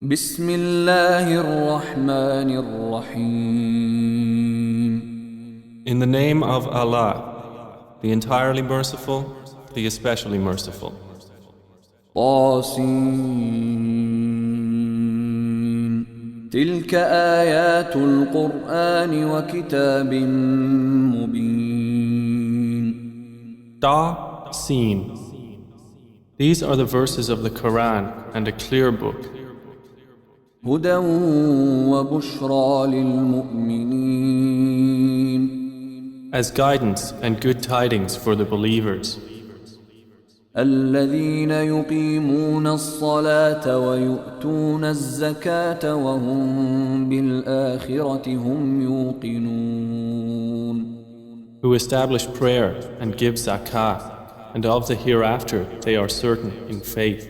بسم الله الرحمن الرحيم. In the name of Allah, the entirely merciful, the especially merciful. طاسين تلك آيات القرآن وكتاب مبين. Ta, Sin. These are the verses of the Quran and a clear book. هدى وبشرى للمؤمنين. As guidance and good tidings for the believers. الذين يقيمون الصلاة ويؤتون الزكاة وهم بالآخرة هم يوقنون. Who establish prayer and give zakah, and of the hereafter they are certain in faith.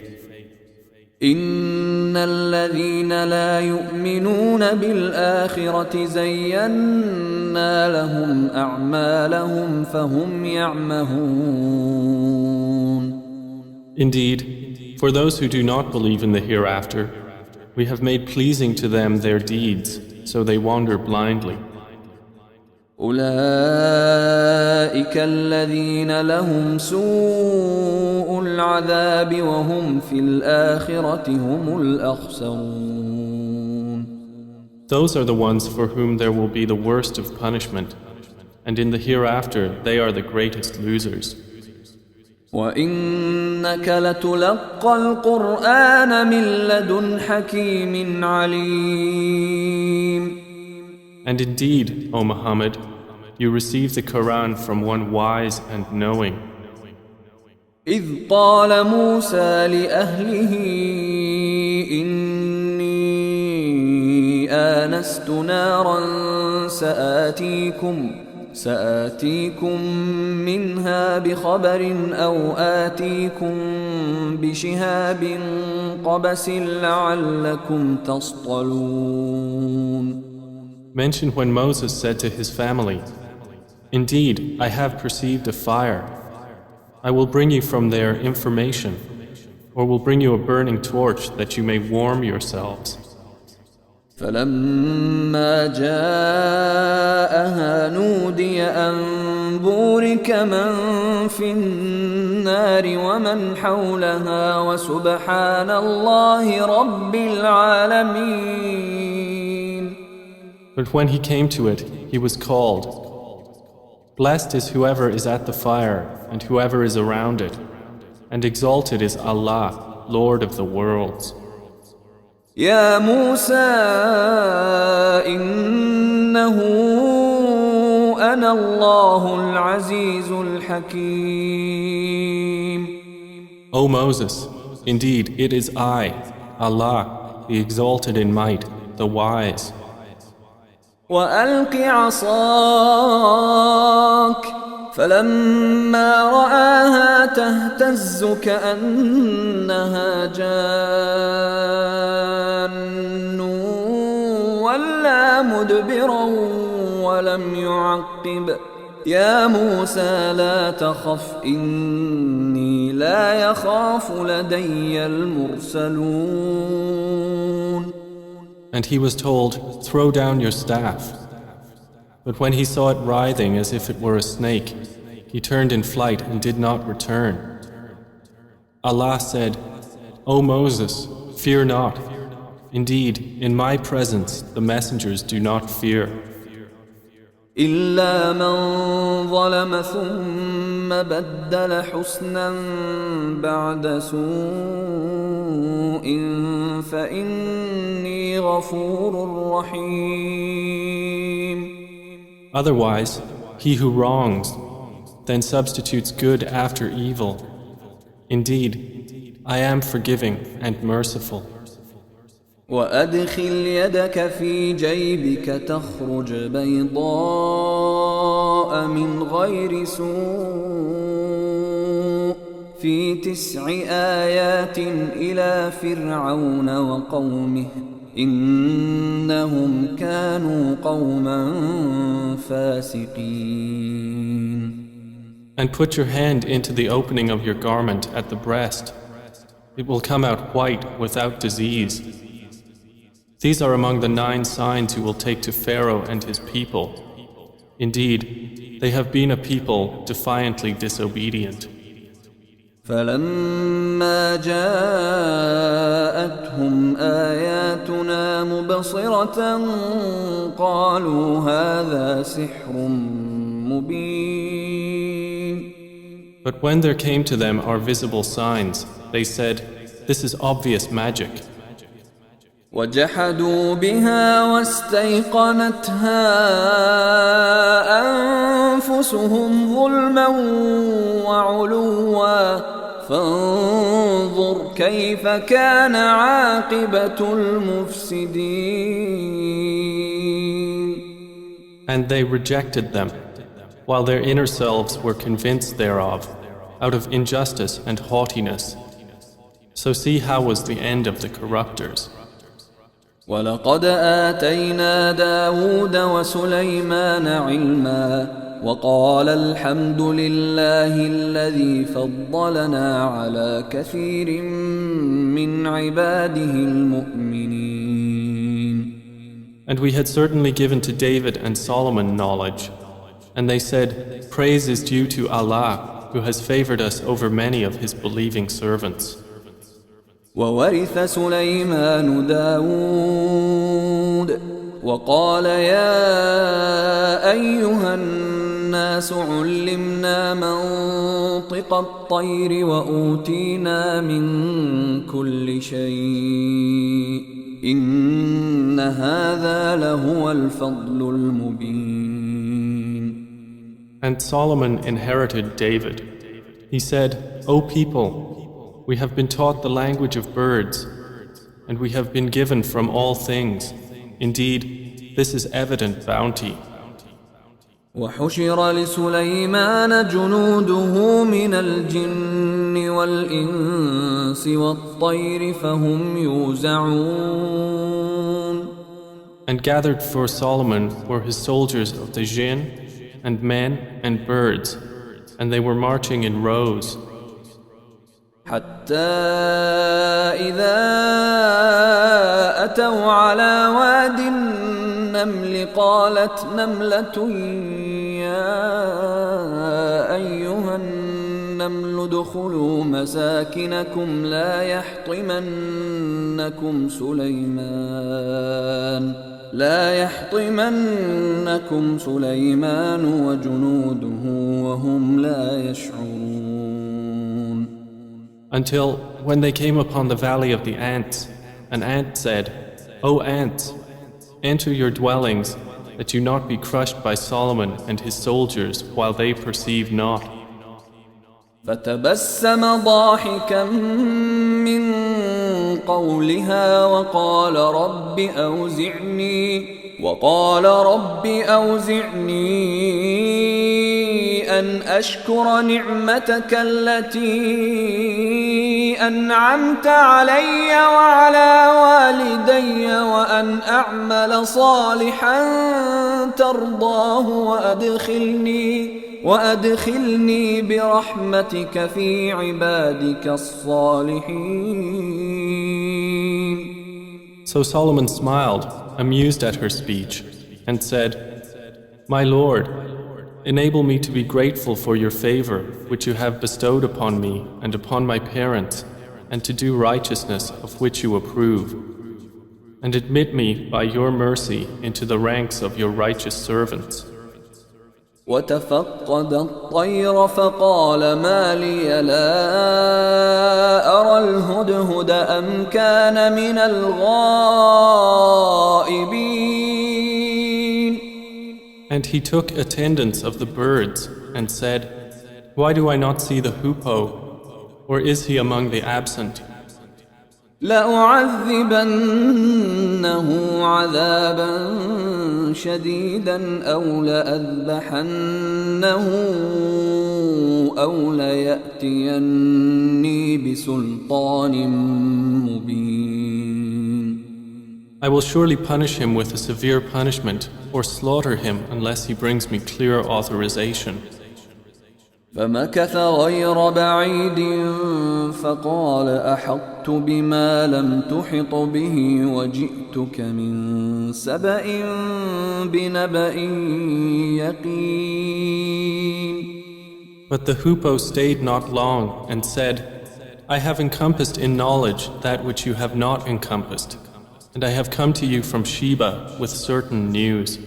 إن الذين لا يؤمنون بالآخرة زينا لهم أعمالهم فهم يعمهون. Indeed, for those who do not believe in the hereafter, we have made pleasing to them their deeds, so they wander blindly. أولئك الذين لهم سوء العذاب وهم في الآخرة هم الأخسرون. Those are the ones for whom there will be the worst of punishment, and in the hereafter they are the greatest losers. وإنك لتلقى القرآن من لدن حكيم عليم. And indeed, O Muhammad, you receive the Quran from one wise and knowing. إذ قال موسى لأهله إني آنست نارا سآتيكم منها بخبر أو آتيكم بشهاب قبس لعلكم تصطلون. Mention when Moses said to his family, "Indeed, I have perceived a fire. I will bring you from there information, or will bring you a burning torch that you may warm yourselves." فلما جاءها نودي أن بورك من في النار ومن حولها وسبحان الله رب العالمين. But when he came to it, he was called. Blessed is whoever is at the fire and whoever is around it, and exalted is Allah, Lord of the worlds. يا موسى إنه أنا الله العزيز الحكيم. O Moses, indeed it is I, Allah, the exalted in might, the wise. وألق عصاك فلما رآها تهتز كأنها جان ولا مدبرا ولم يعقب يا موسى لا تخف إني لا يخاف لدي المرسلون. And he was told, "Throw down your staff." But when he saw it writhing as if it were a snake, he turned in flight and did not return. Allah said, "O Moses, fear not. Indeed, in my presence the messengers do not fear. إلا من ظلم ثم بدل حسنا بعد سوء فإني غفور رحيم. Otherwise, he who wrongs, then substitutes good after evil. Indeed, I am forgiving and merciful. وأدخل يدك في جيبك تخرج بيضاء من غير سوء في 9 آيات إلى فرعون وقومه إنهم كانوا قوما فاسقين. And put your hand into the opening of your garment at the breast. It will come out white without disease. These are among the 9 signs you will take to Pharaoh and his people. Indeed, they have been a people defiantly disobedient. فلما جاءتهم آياتنا مبصرة قالوا هذا سحر مبين. But when there came to them our visible signs, they said, "This is obvious magic." وجحدوا بها واستيقنتها أنفسهم ظلما وعلوا فانظر كيف كان عاقبة المفسدين. And they rejected them, while their inner selves were convinced thereof, out of injustice and haughtiness. So see how was the end of the corruptors. ولقد آتينا داود وسليمان علما وقال الحمد لله الذي فضلنا على كثير من عباده المؤمنين. And we had certainly given to David and Solomon knowledge. And they said, "Praise is due to Allah, who has favored us over many of his believing servants." وورث سليمان داود وقال يا أيها الناس علمنا منطق الطير وأوتينا من كل شيء إن هذا لهو الفضل المبين. And Solomon inherited David. He said, "O people, we have been taught the language of birds, and we have been given from all things. Indeed, this is evident bounty." وحشر لسليمان جنوده من الجن والإنس والطير فهم يوزعون. And gathered for Solomon were his soldiers of the jinn, and men and birds, and they were marching in rows. حتى إذا أتوا على واد النمل قالت نملة يا أيها النمل ادخلوا مساكنكم لا يحطمنكم سليمان وجنوده وهم لا يشعرون. Until when they came upon the valley of the ants, an ant said, "O ants, enter your dwellings, that you not be crushed by Solomon and his soldiers while they perceive not." فتبسم ضاحكا من قولها وقال رب أوزعني أن أشكر نعمتك التي أنعمت علي وعلى والدي وأن أعمل صالحا ترضاه وأدخلني برحمتك في عبادك الصالحين. So Solomon smiled, amused at her speech, and said, "My Lord, enable me to be grateful for your favor which you have bestowed upon me and upon my parents, and to do righteousness of which you approve. And admit me by your mercy into the ranks of your righteous servants." وتفقد الطير فقال ما لي لا أرى الهدهد أم كان من الغائبين. And he took attendance of the birds and said, "Why do I not see the hoopoe? Or is he among the absent?" لأعذبنه عذابا شديدا أو لأذبحنه أو ليأتيني بسلطان مبين. I will surely punish him with a severe punishment or slaughter him unless he brings me clear authorization. فمكث غير بعيد فقال أحطت بما لم تحط به وجئتك من سبأ بنبأ يقين. But the hoopoe stayed not long and said, I have encompassed in knowledge that which you have not encompassed, and I have come to you from Sheba with certain news.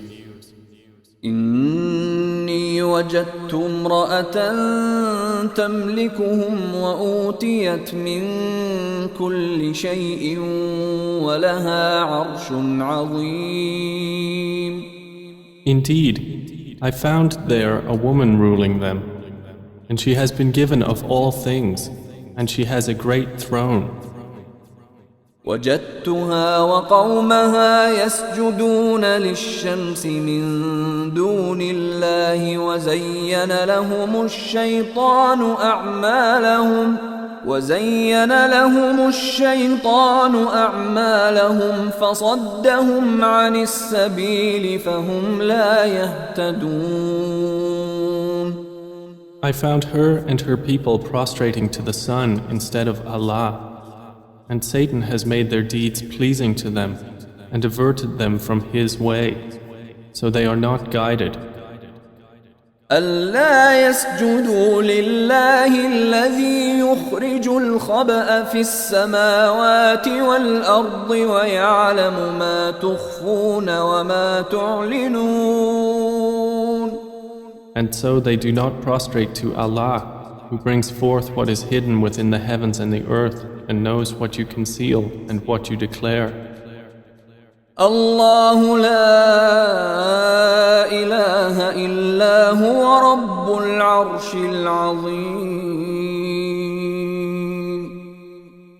إني وجدت امرأة تملكهم وأوتيت من كل شيء ولها عرش عظيم. Indeed, I found there a woman ruling them, and she has been given of all things, and she has a great throne. وجدتها وقومها يسجدون للشمس من دون الله وزين لهم الشيطان أعمالهم فصدهم عن السبيل فهم لا يهتدون. I found her and her people prostrating to the sun instead of Allah. And Satan has made their deeds pleasing to them and diverted them from his way, so they are not guided. ألا يسجدوا لله الذي يخرج الخبأ في السماوات والأرض ويعلم ما تخفون وما تعلنون. And so they do not prostrate to Allah, who brings forth what is hidden within the heavens and the earth, and knows what you conceal and what you declare. الله لا إله إلا هو رب العرش العظيم.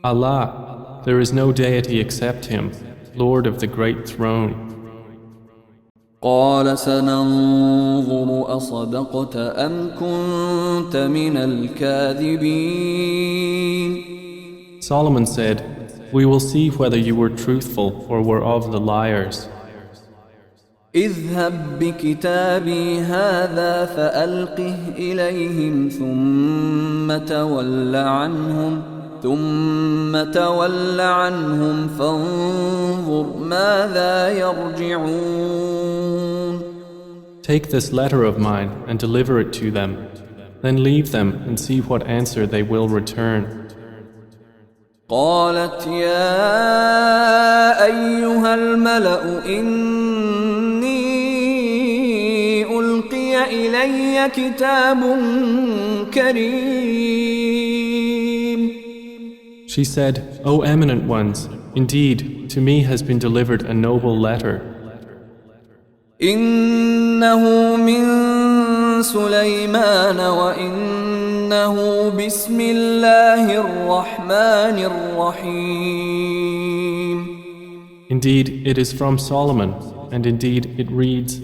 Allah, there is no deity except Him, Lord of the great throne. قال سننظر أصدقت أم كنت من الكاذبين. Solomon said, we will see whether you were truthful or were of the liars. اذهب بكتابي هذا فألقه إليهم ثم تول عنهم فانظر ماذا يرجعون. Take this letter of mine and deliver it to them, then leave them and see what answer they will return. قالت يا أيها الملأ إني ألقي إلي كتاب كريم. She said, O eminent ones, indeed, to me has been delivered a noble letter. إنه من سليمان وإنه بسم الله الرحمن الرحيم. Indeed, it is from Solomon, and indeed it reads,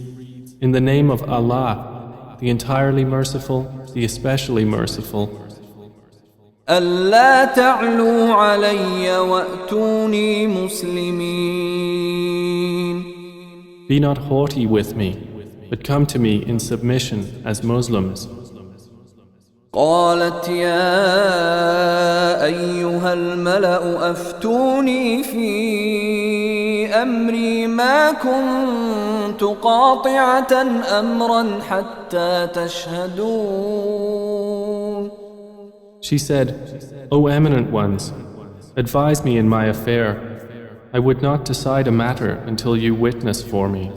In the name of Allah, the entirely merciful, the especially merciful. ألا تعلوا علي وأتوني مسلمين. Be not haughty with me, but come to me in submission as Muslims. قالت يا أيها الملأ أفتوني في أمري ما كنت قاطعة أمرا حتى تشهدون. She said, O eminent ones, advise me in my affair. I would not decide a matter until you witness for me.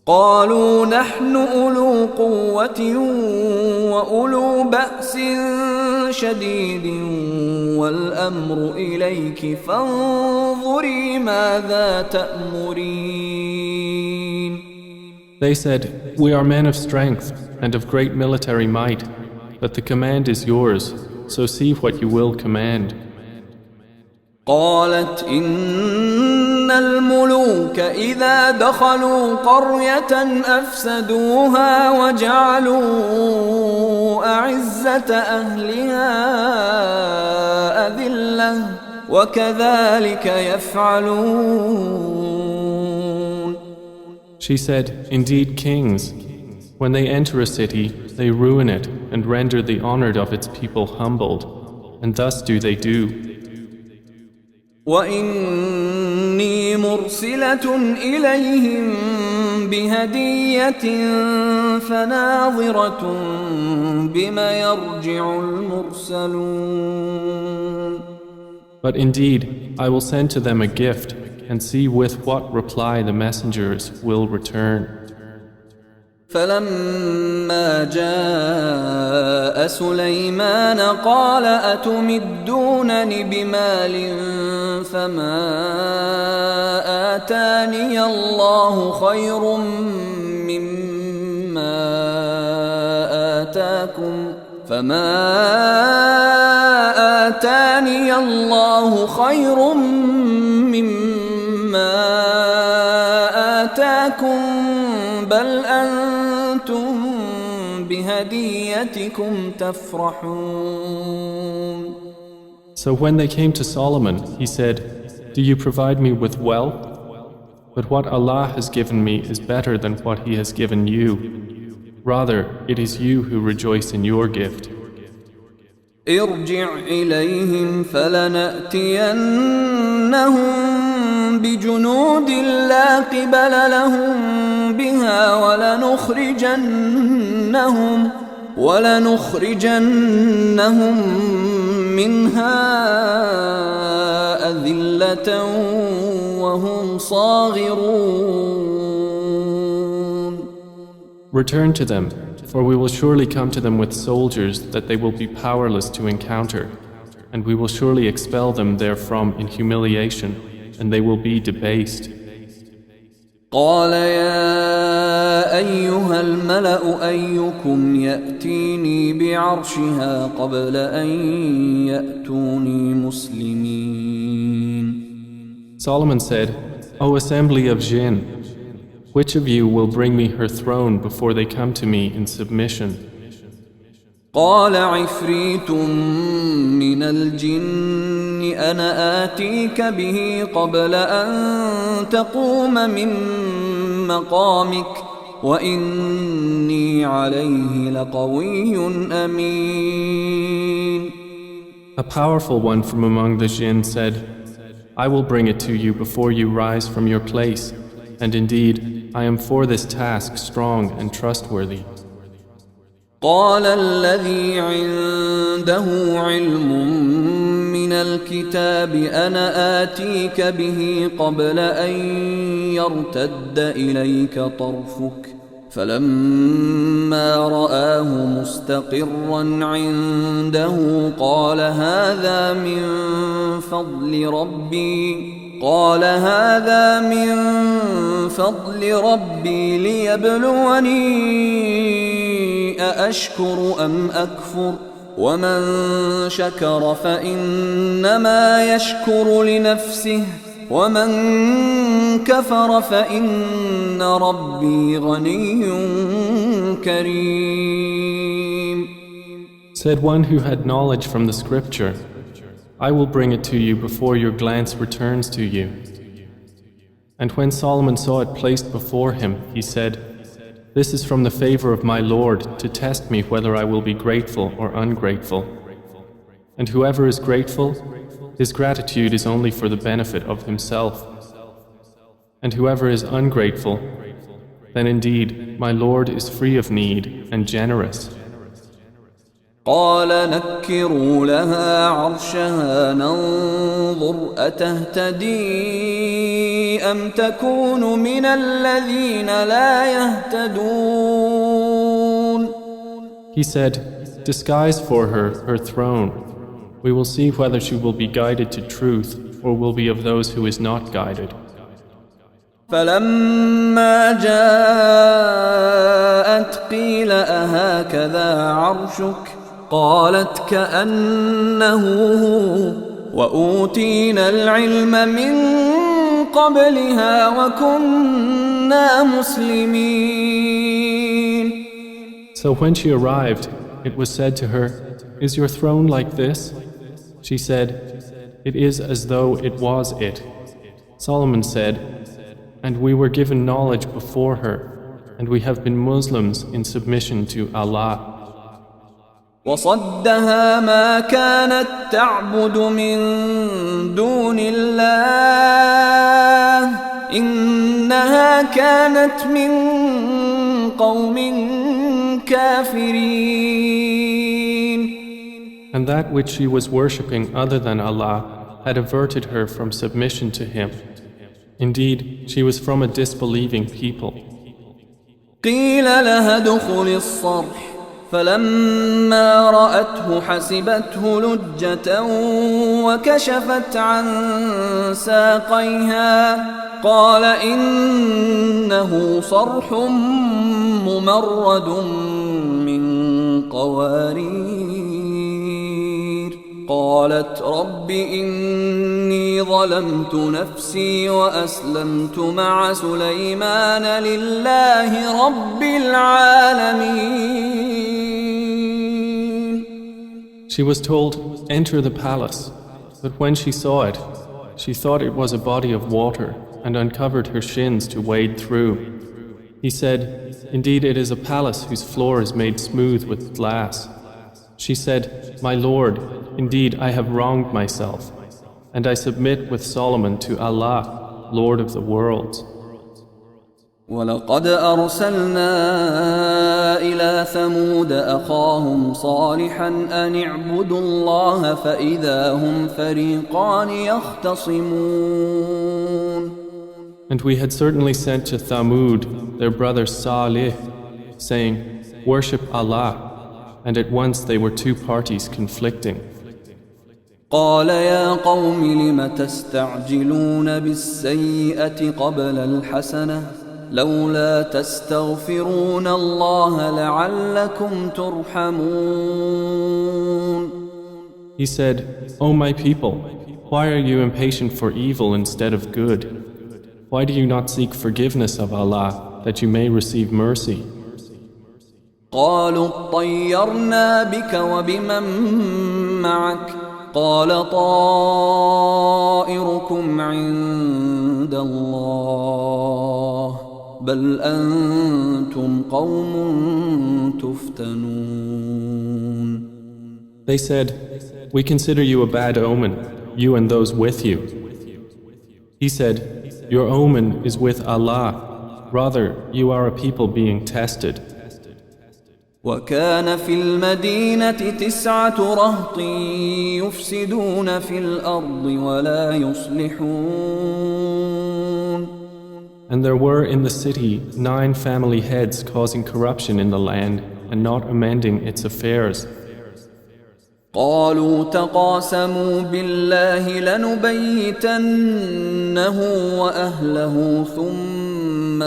قالوا نحن أولو قوة وأولو بأس شديد والأمر إليك فانظري ماذا تأمرين. They said, We are men of strength and of great military might, but the command is yours, so see what you will command. قالت إن الملوك إذا دخلوا قرية أفسدوها وجعلوا أعزة أهلها أذلة وكذلك يفعلون. She said, Indeed, kings, When they enter a city, they ruin it and render the honored of its people humbled, and thus do they do. وإني مرسلة إليهم بهدية فناظرة بما يرجع المرسلون. But indeed, I will send to them a gift and see with what reply the messengers will return. فلما جاء سليمان قال أتمدونني بمال فما آتاني الله خير مما آتاكم بل أنتم بهديتكم تفرحون. So when they came to Solomon, he said, "Do you provide me with wealth? But what Allah has given me is better than what He has given you. Rather, it is you who rejoice in your gift." ارجع إليهم فلنأتينهم بجنود لا قبل لهم بها ولنخرجنهم منها أذلة وهم صاغرون. Return to them, for we will surely come to them with soldiers that they will be powerless to encounter, and we will surely expel them therefrom in humiliation, and they will be debased. قال يا أيها الملأ أيكم يأتيني بعرشها قبل أن يأتوني مسلمين. Solomon said, O assembly of jinn, which of you will bring me her throne before they come to me in submission? قال عفريت من الجن أنا آتيك به قبل أن تقوم من مقامك وإني عليه لقوي أمين. A powerful one from among the jinn said, I will bring it to you before you rise from your place, and indeed I am for this task strong and trustworthy. قال الذي عنده علم من الكتاب أنا آتيك به قبل أن يرتد إليك طرفك فلما رآه مستقرا عنده قال هذا من فضل ربي ليبلوني أأشكر أم أكفر ومن شكر فإنما يشكر لنفسه ومن كفر فإن ربي غني كريم. Said one who had knowledge from the scripture, I will bring it to you before your glance returns to you. And when Solomon saw it placed before him, he said, This is from the favor of my Lord to test me whether I will be grateful or ungrateful. And whoever is grateful, his gratitude is only for the benefit of himself. And whoever is ungrateful, then indeed my Lord is free of need and generous. قال نكروا لها عرشها ننظر أتهتدي أم تكون من الذين لا يهتدون. He said, Disguise for her throne. We will see whether she will be guided to truth or will be of those who is not guided. فلما جاءت قيل أهكذا عرشك قالت كأنه هو وأوتينا العلم من قبلها وكنا مسلمين. So when she arrived, it was said to her, Is your throne like this? She said, It is as though it was it. Solomon said, And we were given knowledge before her, and we have been Muslims in submission to Allah. وصدها ما كانت تعبد من دون الله إنها كانت من قوم كافرين. And that which she was worshipping other than Allah had averted her from submission to Him. Indeed, she was from a disbelieving people. قيل لها ادخل الصرح فلما رأته حسبته لجة وكشفت عن ساقيها قال إنه صرح ممرد من قوارير قالت رب إني ظلمت نفسي وأسلمت مع سليمان لله رب العالمين. She was told, enter the palace, but when she saw it, she thought it was a body of water and uncovered her shins to wade through. He said, indeed it is a palace whose floor is made smooth with glass. She said, my Lord, indeed I have wronged myself, and I submit with Solomon to Allah, Lord of the worlds. ولقد أرسلنا إلى ثمود أخاهم صالحا أن اعبدوا الله فإذا هم فريقان يختصمون. And we had certainly sent to Thamud their brother Salih, saying, worship Allah, and at once they were two parties conflicting. قال يا قوم لم تستعجلون بالسيئة قبل الحسنة لولا تستغفرون الله لعلكم ترحمون. He said, O my people, why are you impatient for evil instead of good? Why do you not seek forgiveness of Allah that you may receive mercy? قالوا اطيرنا بك وبمن معك قال طائركم عند الله بل أنتم قوم تفتنون. They said, we consider you a bad omen, you and those with you. He said, your omen is with Allah, rather you are a people being tested. وكان في المدينة 9 رهط يفسدون في الأرض ولا يصلحون. And there were in the city 9 family heads causing corruption in the land and not amending its affairs. قالوا تقاسموا بالله لنبيتنه وأهله ثم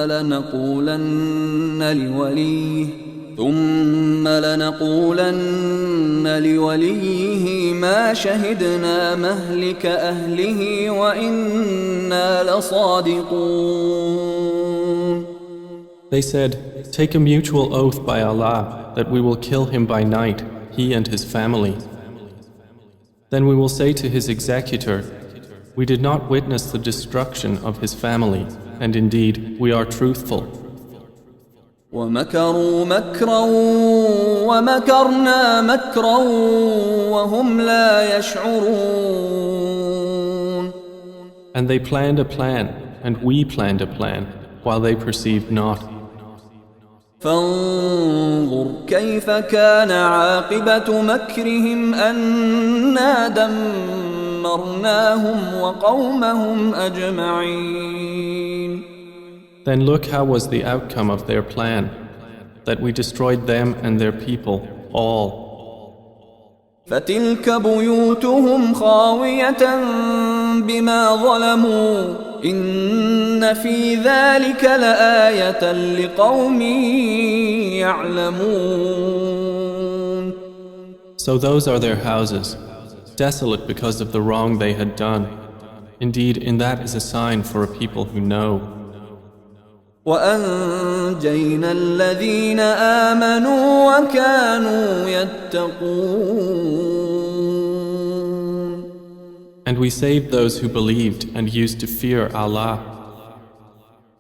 لنقولن لوليه ما شهدنا مهلك أهله وإنا لصادقون. They said, take a mutual oath by Allah that we will kill him by night, he and his family. Then we will say to his executor, we did not witness the destruction of his family, and indeed we are truthful. ومكروا مكرا ومكرنا مكرا وهم لا يشعرون. And they planned a plan, and we planned a plan, while they perceived not. فانظر كيف كان عاقبة مكرهم أنا دمرناهم وقومهم أجمعين. Then look how was the outcome of their plan, that we destroyed them and their people, all. فتلك بيوتهم خاوية بما ظلموا إن في ذلك لآية لقوم يعلمون. So those are their houses, desolate because of the wrong they had done. Indeed, in that is a sign for a people who know. وأنجينا الذين آمنوا وكانوا يتقون. And we saved those who believed and used to fear Allah.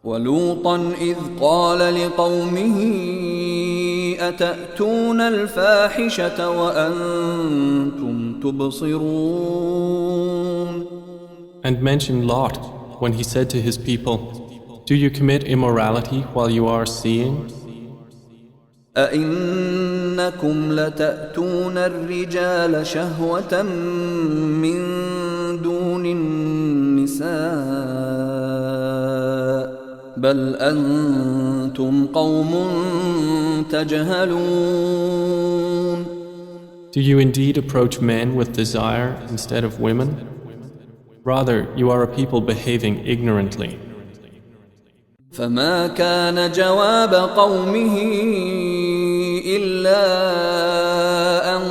ولوطا إذ قال لقومه أتأتون الفاحشة وأنتم تبصرون. And mention Lot when he said to his people, do you commit immorality while you are seeing? أئنكم لتأتون الرجال شهوة من دون النساء بل أنتم قوم تجهلون. Do you indeed approach men with desire instead of women? Rather, you are a people behaving ignorantly. فما كان جواب قومه إلا أن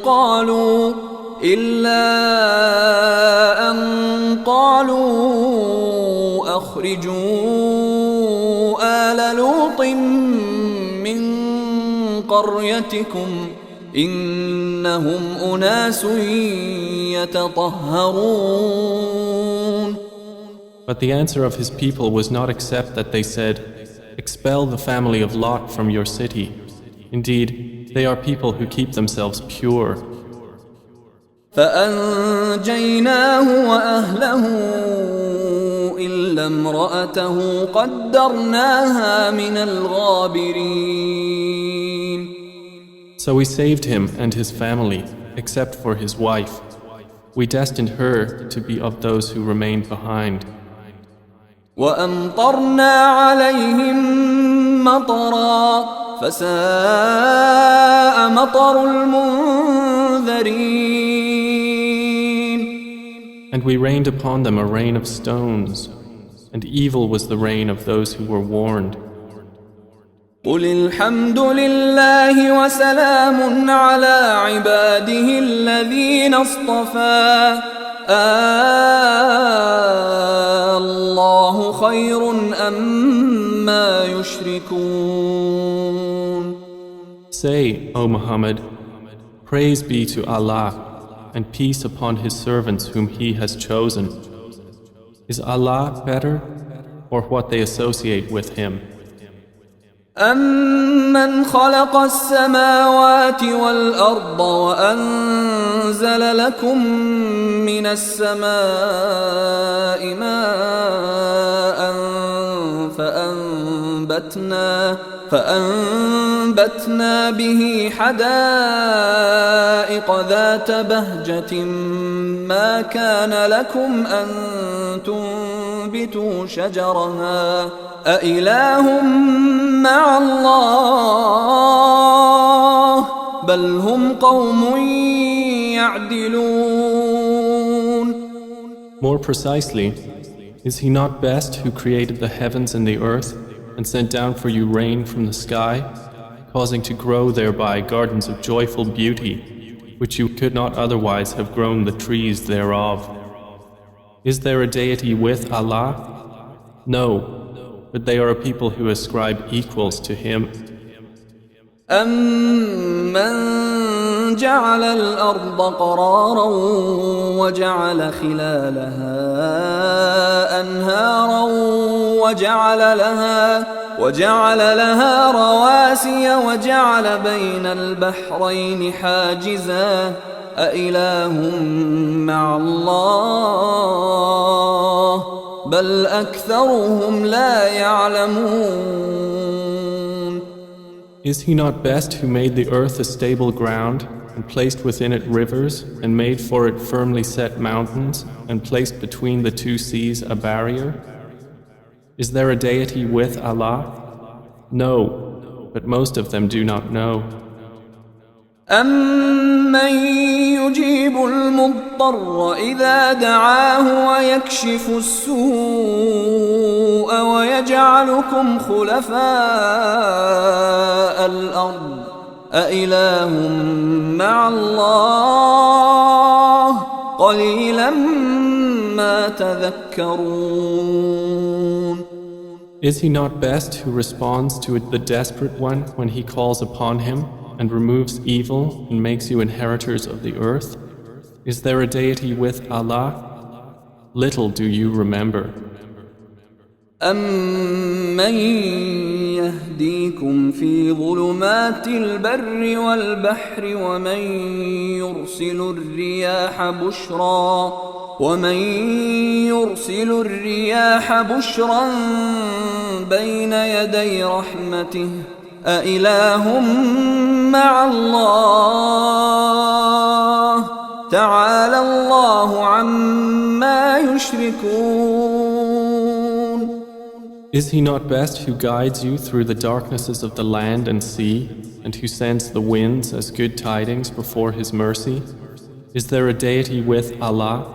قالوا أخرجوا آل لوط من قريتكم إنهم أناس يتطهرون. But the answer of his people was not except that they said, expel the family of Lot from your city. Indeed, they are people who keep themselves pure. فأنجيناه وأهله إلا امرأته قدرناها من الغابرين. So we saved him and his family, except for his wife. We destined her to be of those who remained behind. وأمطرنا عليهم مطرا فساء مطر المنذرين. And we rained upon them a rain of stones, and evil was the rain of those who were warned. قل الحمد لله وسلام على عباده الذين اصطفى الله خير أما يشركون. Say, O Muhammad, praise be to Allah and peace upon His servants whom He has chosen. Is Allah better or what they associate with Him? أَمَّنْ خَلَقَ السَّمَاوَاتِ وَالْأَرْضَ وَأَنزَلَ لَكُم مِّنَ السَّمَاءِ مَاءً فأنبتنا به حدائق ذات بهجة ما كان لكم أن تنبتوا شجرها أإله مع الله بل هم قوم يعدلون. More precisely, is He not best who created the heavens and the earth and sent down for you rain from the sky, causing to grow thereby gardens of joyful beauty, which you could not otherwise have grown the trees thereof? Is there a deity with Allah? No, but they are a people who ascribe equals to Him. أَمَّنْ جَعَلَ الْأَرْضَ قَرَارًا وَجَعَلَ خِلَالَهَا أَنْهَارًا وَجَعَلَ لَهَا رَوَاسِيَ وَجَعَلَ بَيْنَ الْبَحْرَيْنِ حَاجِزًا أَإِلَٰهٌ مَّعَ اللَّهِ بَلْ أَكْثَرُهُمْ لَا يَعْلَمُونَ. Is He not best who made the earth a stable ground and placed within it rivers and made for it firmly set mountains and placed between the two seas a barrier? Is there a deity with Allah? No, but most of them do not know. أَمَّن يُجِيبُ الْمُضْطَرَّ إِذَا دَعَاهُ وَيَكْشِفُ السُّوءَ وَيَجْعَلُكُمْ خُلَفَاءَ الْأَرْضِ أَإِلَٰهٌ مَّعَ اللَّهِ قَلِيلًا مَّا تَذَكَّرُونَ. Is He not best who responds to the desperate one when he calls upon Him and removes evil and makes you inheritors of the earth? Is there a deity with Allah? Little do you remember. أَمَّن يَهْدِيكُمْ فِي ظُلُمَاتِ الْبَرِّ وَالْبَحْرِ ومن يرسل الرياح بشرا بين يدي رحمته أإله مع الله تعالى الله عما يشركون. Is he not best who guides you through the darknesses of the land and sea, and who sends the winds as good tidings before his mercy? Is there a deity with Allah?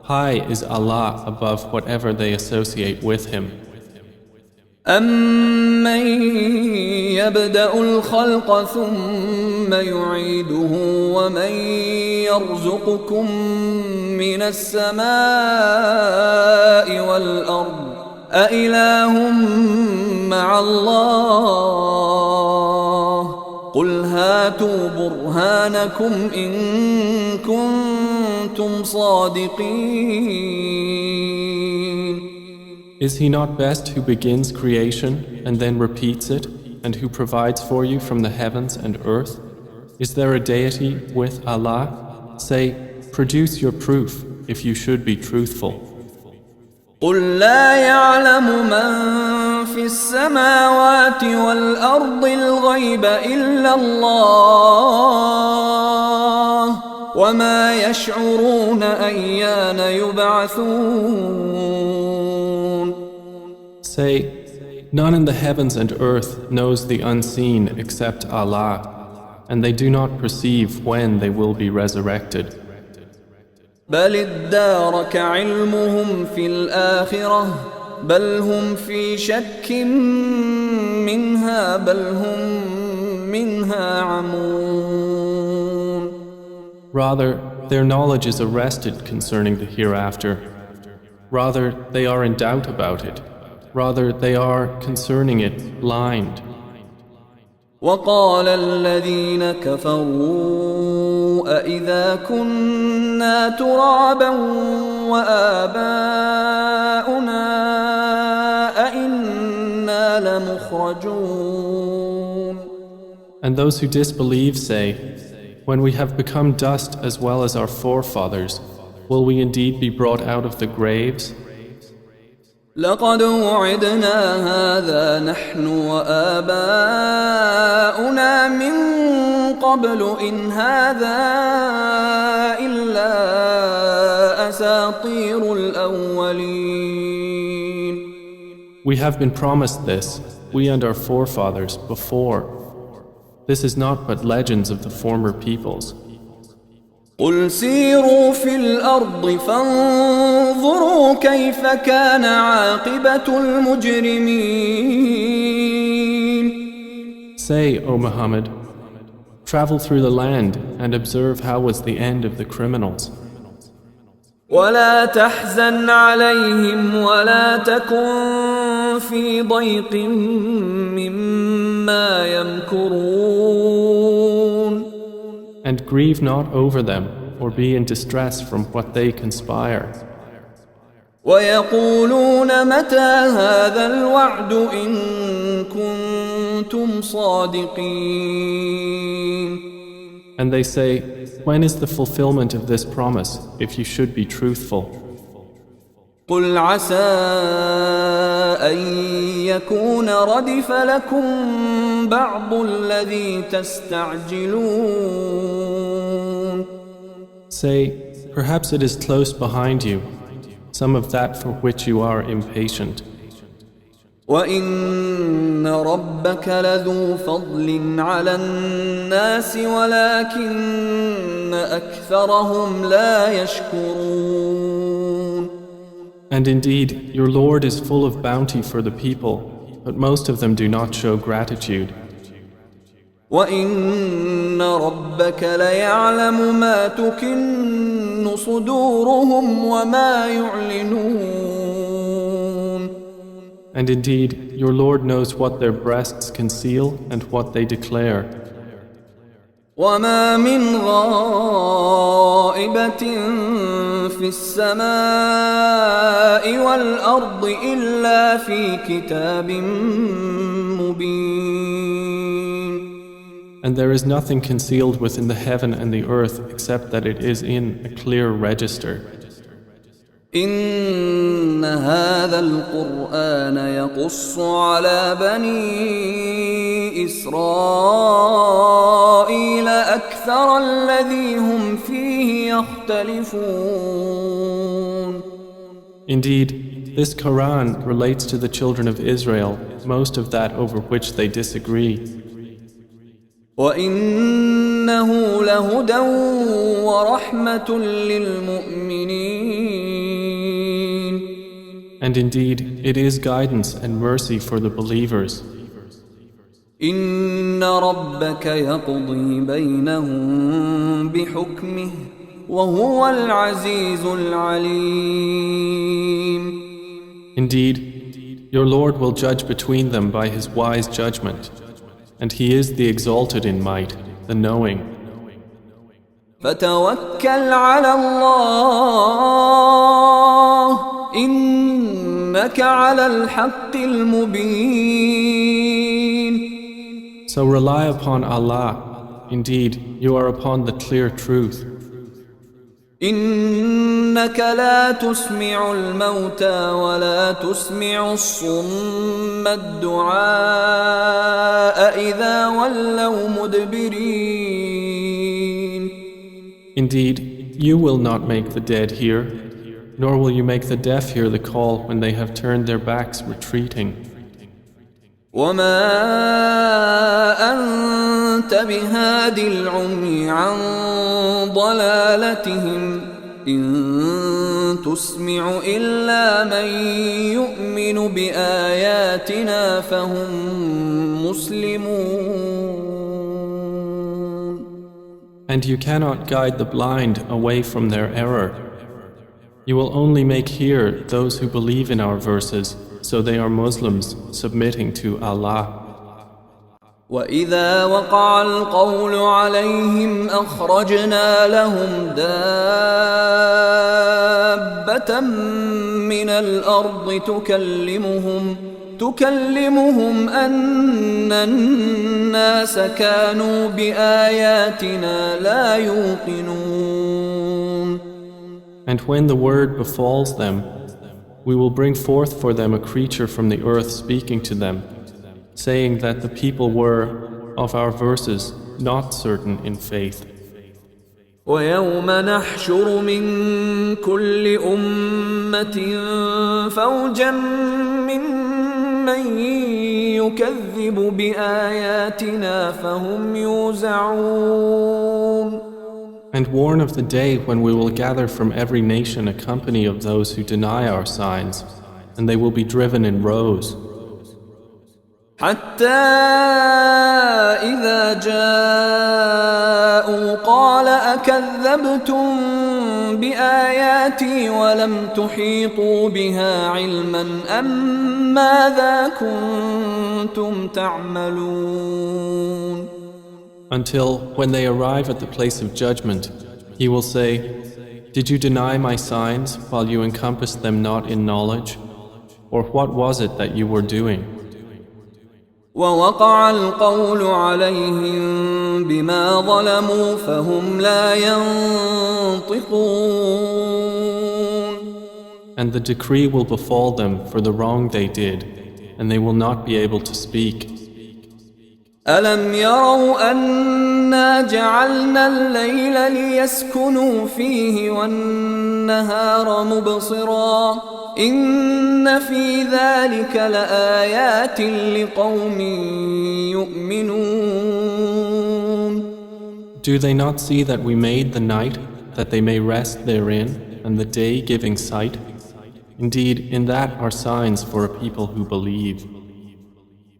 High is Allah above whatever they associate with him. أَمَّن يَبْدَأُ الْخَلْقَ ثُمَّ يُعِيدُهُ وَمَن يَرْزُقُكُم مِّنَ السَّمَاءِ وَالْأَرْضِ أَإِلَٰهٌ مَّعَ اللَّهِ قُلْ هَاتُوا بُرْهَانَكُمْ إِن كُنتُمْ صَادِقِينَ. Is he not best who begins creation and then repeats it, and who provides for you from the heavens and earth? Is there a deity with Allah? Say, produce your proof if you should be truthful. قُلْ لَا يَعْلَمُ مَنْ فِي السَّمَاوَاتِ وَالْأَرْضِ الْغَيْبَ إِلَّا اللَّهُ وَمَا يَشْعُرُونَ أَيَّانَ يُبْعَثُونَ. Say, none in the heavens and earth knows the unseen except Allah, and they do not perceive when they will be resurrected. بل ادارك علمهم في الآخرة بل هم في شك منها بل هم منها عمون. Rather, their knowledge is arrested concerning the hereafter. Rather, they are in doubt about it. Rather, they are concerning it blind. وقال الذين كفروا أإذا كنا ترابا وآباؤنا أإنا لمخرجون. And those who disbelieve say, when we have become dust as well as our forefathers, will we indeed be brought out of the graves? لقد وعدنا هذا نحن وآباؤنا من قبل إن هذا إلا أساطير الأولين. We have been promised this, we and our forefathers, before. This is not but legends of the former peoples. قل سيروا في الأرض فانظروا كيف كان عاقبة المجرمين. Say, O Muhammad, travel through the land and observe how was the end of the criminals. ولا تحزن عليهم ولا تكن في ضيق مما يمكرون. And grieve not over them, or be in distress from what they conspire. ويقولون متى هذا الوعد إن كنتم صادقين. And they say, when is the fulfillment of this promise, if you should be truthful? قل عسى أن يكون ردف لكم بعض الذي تستعجلون. Say, perhaps it is close behind you, some of that for which you are impatient. وإن ربك لذو فضل على الناس ولكن أكثرهم لا يشكرون. And indeed, your Lord is full of bounty for the people, but most of them do not show gratitude. وَإِنَّ رَبَّكَ لَيَعْلَمُ مَا تُكِنُّ صُدُورُهُمْ وَمَا يُعْلِنُونَ. And indeed, your Lord knows what their breasts conceal and what they declare. وَمَا مِنْ غَائِبَةٍ في السماء والأرض إلا في كتاب مبين. And there is nothing concealed within the heaven and the earth except that it is in a clear register. إن هذا القرآن يقص على بني إسرائيل أكثر الذي هم فيه يختلفون. Indeed, this Quran relates to the children of Israel most of that over which they disagree. وإنه لهدى ورحمة للمؤمنين. And indeed, it is guidance and mercy for the believers. إن ربك يقضي بينهم بحكمه وهو العزيز العليم. Indeed, your Lord will judge between them by his wise judgment, and he is the exalted in might, the knowing. فتوكل على الله إنك على الحق المبين. So rely upon Allah. Indeed, you are upon the clear truth. إنك لا تسمع الموتى ولا تسمع الصم الدعاء إذا ولوا مدبرين. Indeed, you will not make the dead hear, nor will you make the deaf hear the call when they have turned their backs retreating. وما أنت بهاد العمي عن ضلالتهم إن تسمع إلا من يؤمن بآياتنا فهم مسلمون. And you cannot guide the blind away from their error. You will only make hear those who believe in our verses, so they are Muslims submitting to Allah. وإذا وقع القول عليهم أخرجنا لهم دابة من الأرض تكلمهم أن الناس كانوا بآياتنا لا يوقنون. And when the word befalls them, we will bring forth for them a creature from the earth speaking to them, saying that the people were, of our verses, not certain in faith. ويوم نحشر من كل أمة فوجا ممن يكذب بآياتنا فهم يوزعون. And warn of the day when we will gather from every nation a company of those who deny our signs, and they will be driven in rows. حتى إذا جاءوا قال أكذبتم بآياتي ولم تحيطوا بها علما أم ماذا كنتم تعملون. Until, when they arrive at the place of judgment, he will say, Did you deny my signs while you encompassed them not in knowledge? Or what was it that you were doing? ووقع القول عليهم بما ظلموا فهم لا ينطقون. And the decree will befall them for the wrong they did, and they will not be able to speak. ألم يروا أنا جعلنا الليل ليسكنوا فيه والنهار مبصرا إن في ذلك لآيات لقوم يؤمنون. Do they not see that we made the night that they may rest therein, and the day giving sight? Indeed, in that are signs for a people who believe.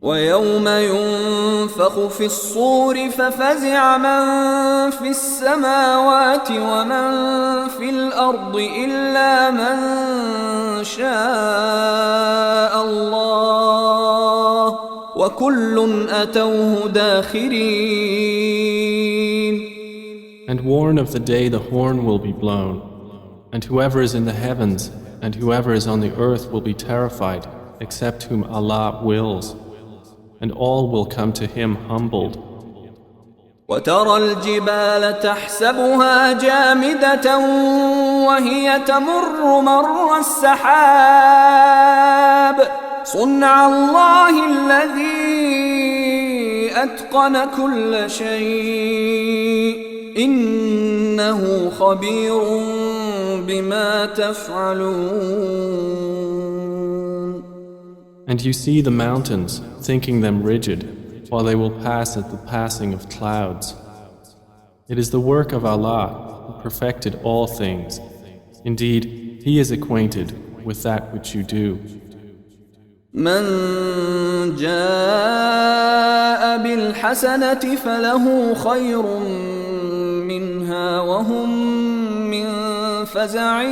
ويوم ينفخ في الصور ففزع من في السماوات ومن في الأرض إلا من شاء الله وكل أتوه داخرين. And warn of the day the horn will be blown. And whoever is in the heavens and whoever is on the earth will be terrified, except whom Allah wills, and all will come to Him humbled. وترى الجبال تحسبها جامدة وهي تمر مر السحاب صنع الله الذي أتقن كل شيء إنه خبير بما تفعلون. And you see the mountains, thinking them rigid, while they will pass at the passing of clouds. It is the work of Allah who perfected all things. Indeed, He is acquainted with that which you do. من جاء بالحسنة فله خير منها وهم من فزع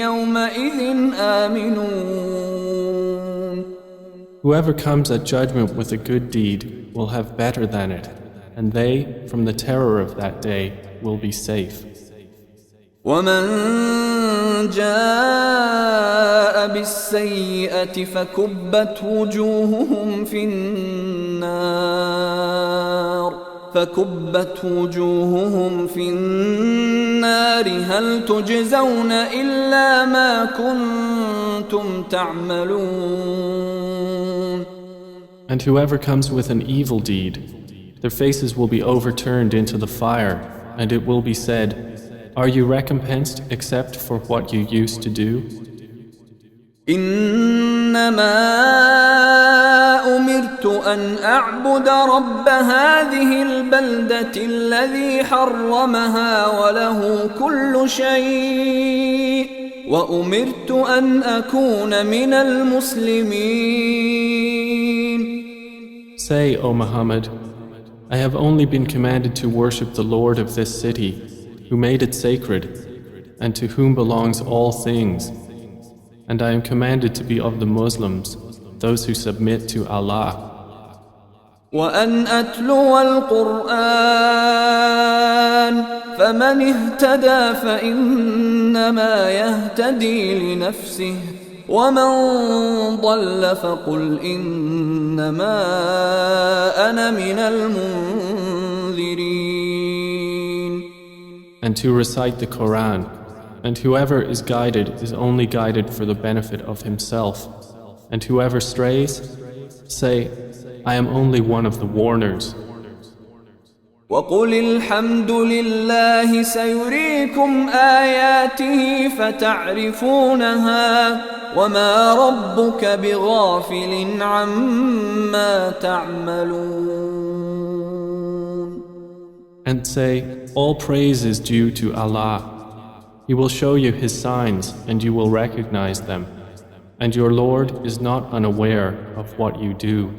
يومئذ آمنون. Whoever comes at judgment with a good deed will have better than it, and they, from the terror of that day, will be safe. ومن جاء بالسيئة فكبت وجوههم في النار هل تجزون إلا ما كنتم تعملون. And whoever comes with an evil deed, their faces will be overturned into the fire, and it will be said, are you recompensed except for what you used to do? إنما أمرت أن أعبد رب هذه البلدة الذي حرمها وله كل شيء وأمرت أن أكون من المسلمين. Say, O Muhammad, I have only been commanded to worship the Lord of this city, who made it sacred, and to whom belongs all things. And I am commanded to be of the Muslims, those who submit to Allah. وأن أتلو القرآن فمن اهتدى فإنما يهتدي لنفسه ومن ضل فقل إنما أنا من المنذرين. And to recite the Quran, and whoever is guided is only guided for the benefit of himself, and whoever strays, say, I am only one of the warners. وقل الحمد لله سيريكم آياته فتعرفونها وما ربك بغافل عما تعملون. And say, all praise is due to Allah. He will show you His signs and you will recognize them. And your Lord is not unaware of what you do.